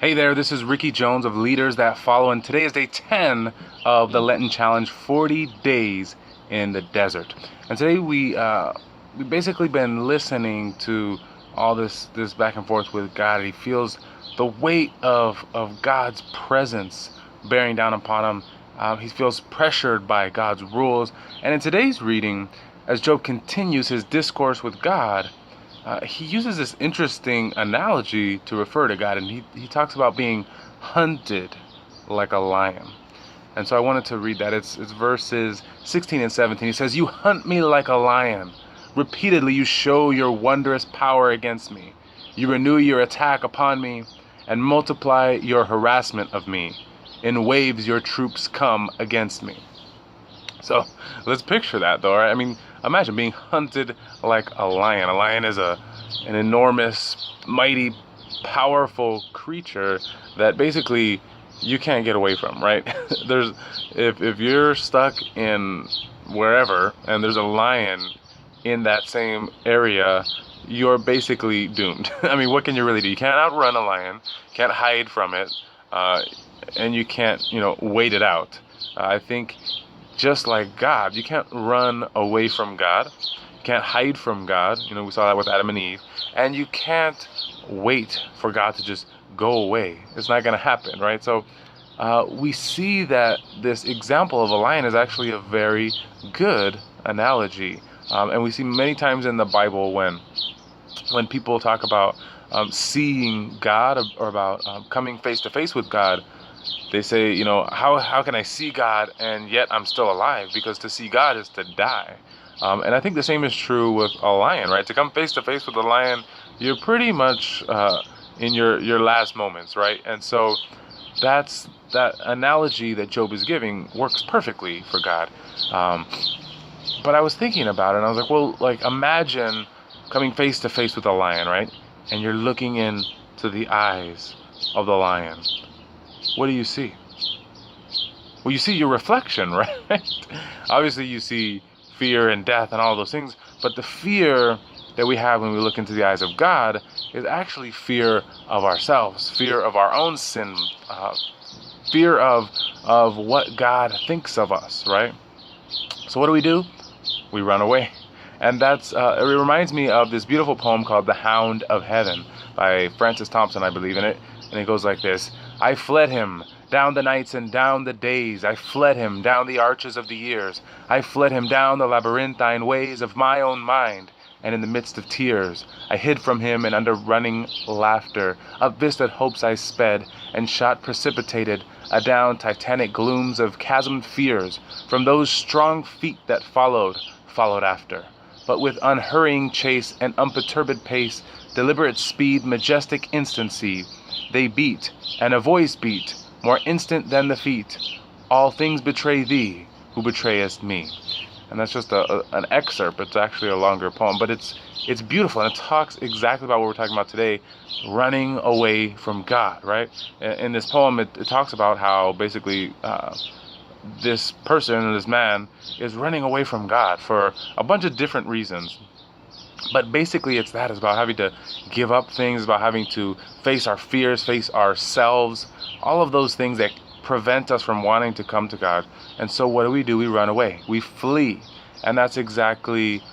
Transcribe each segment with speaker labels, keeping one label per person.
Speaker 1: Hey there, this is Ricky Jones of Leaders That Follow, and today is day 10 of the Lenten Challenge, 40 days in the desert. And today we basically been listening to all this back and forth with God. He feels the weight of God's presence bearing down upon him. He feels pressured by God's rules. And in today's reading, as Job continues his discourse with God, he uses this interesting analogy to refer to God, and he talks about being hunted like a lion. And so I wanted to read that. It's verses 16 and 17. He says, "You hunt me like a lion. Repeatedly you show your wondrous power against me. You renew your attack upon me and multiply your harassment of me. In waves your troops come against me." So let's picture that, though, right? I mean, imagine being hunted like a lion. A lion is an enormous, mighty, powerful creature that basically you can't get away from, right? If you're stuck in wherever and there's a lion in that same area, you're basically doomed. I mean, what can you really do? You can't outrun a lion, can't hide from it, and you can't, wait it out. I think just like God, you can't run away from God. You can't hide from God. We saw that with Adam and Eve. And you can't wait for God to just go away. It's not going to happen, right? So we see that this example of a lion is actually a very good analogy. And we see many times in the Bible when people talk about seeing God or about coming face to face with God, they say, how can I see God and yet I'm still alive? Because to see God is to die. And I think the same is true with a lion, right? To come face to face with a lion, you're pretty much in your last moments, right? And so that analogy that Job is giving works perfectly for God. But I was thinking about it, and I was like, well, imagine coming face to face with a lion, right? And you're looking into the eyes of the lion. What do you see? Well, you see your reflection, right? Obviously, you see fear and death and all those things, but the fear that we have when we look into the eyes of God is actually fear of ourselves, fear of our own sin, fear of what God thinks of us, right? So what do? We run away. And it reminds me of this beautiful poem called "The Hound of Heaven" by Francis Thompson, I believe in it. And it goes like this: "I fled him down the nights and down the days. I fled him down the arches of the years. I fled him down the labyrinthine ways of my own mind. And in the midst of tears, I hid from him, and under running laughter, up visted hopes I sped, and shot precipitated adown titanic glooms of chasmed fears, from those strong feet that followed after. But with unhurrying chase and unperturbed pace, deliberate speed, majestic instancy, they beat, and a voice beat, more instant than the feet. All things betray thee, who betrayest me." And that's just an excerpt. It's actually a longer poem, but it's beautiful, and it talks exactly about what we're talking about today, running away from God, right? In this poem, it talks about how basically this person, this man, is running away from God for a bunch of different reasons. But basically it's about having to give up things, about having to face our fears, face ourselves, all of those things that prevent us from wanting to come to God. And so what do? We run away. We flee. And that's exactly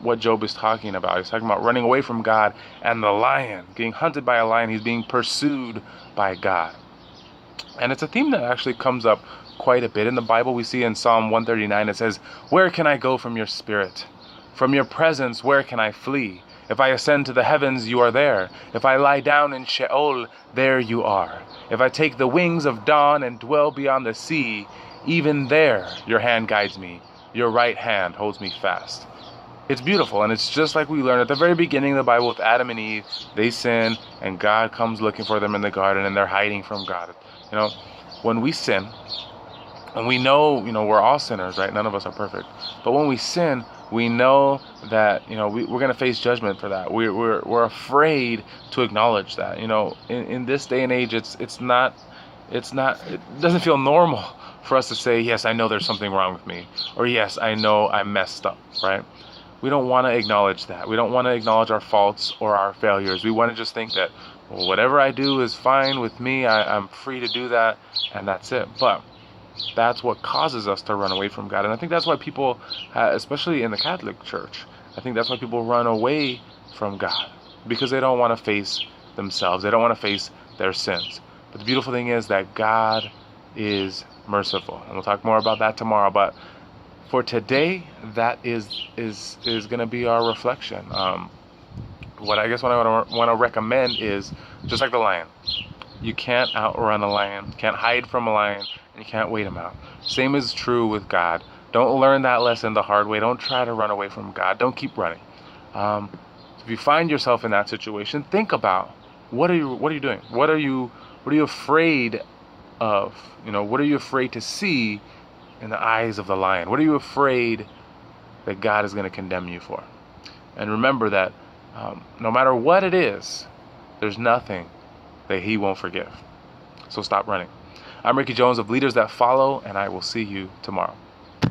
Speaker 1: what Job is talking about. He's talking about running away from God and the lion, getting hunted by a lion. He's being pursued by God. And it's a theme that actually comes up quite a bit in the Bible. We see in Psalm 139, it says, "Where can I go from your spirit? From your presence, where can I flee? If I ascend to the heavens, you are there. If I lie down in Sheol, there you are. If I take the wings of dawn and dwell beyond the sea, even there your hand guides me. Your right hand holds me fast." It's beautiful, and it's just like we learned at the very beginning of the Bible with Adam and Eve. They sin, and God comes looking for them in the garden, and they're hiding from God. When we sin, and we know, we're all sinners, right? None of us are perfect. But when we sin, we know that, we're going to face judgment for that. We're afraid to acknowledge that. In this day and age, it doesn't feel normal for us to say, yes, I know there's something wrong with me, or yes, I know I messed up, right? We don't want to acknowledge that. We don't want to acknowledge our faults or our failures. We want to just think that well, whatever I do is fine with me. I'm free to do that, and that's it. But that's what causes us to run away from God. And I think that's why people, especially in the Catholic Church, I think that's why people run away from God, because they don't want to face themselves. They don't want to face their sins. But the beautiful thing is that God is merciful. And we'll talk more about that tomorrow. But for today, that is going to be our reflection. What I want to recommend is, just like the lion, you can't outrun a lion, can't hide from a lion, and you can't wait him out. Same is true with God. Don't learn that lesson the hard way. Don't try to run away from God. Don't keep running. If you find yourself in that situation, think about what are you doing? What are you afraid of? What are you afraid to see in the eyes of the lion? What are you afraid that God is going to condemn you for? And remember that no matter what it is, there's nothing that He won't forgive. So stop running. I'm Ricky Jones of Leaders That Follow, and I will see you tomorrow.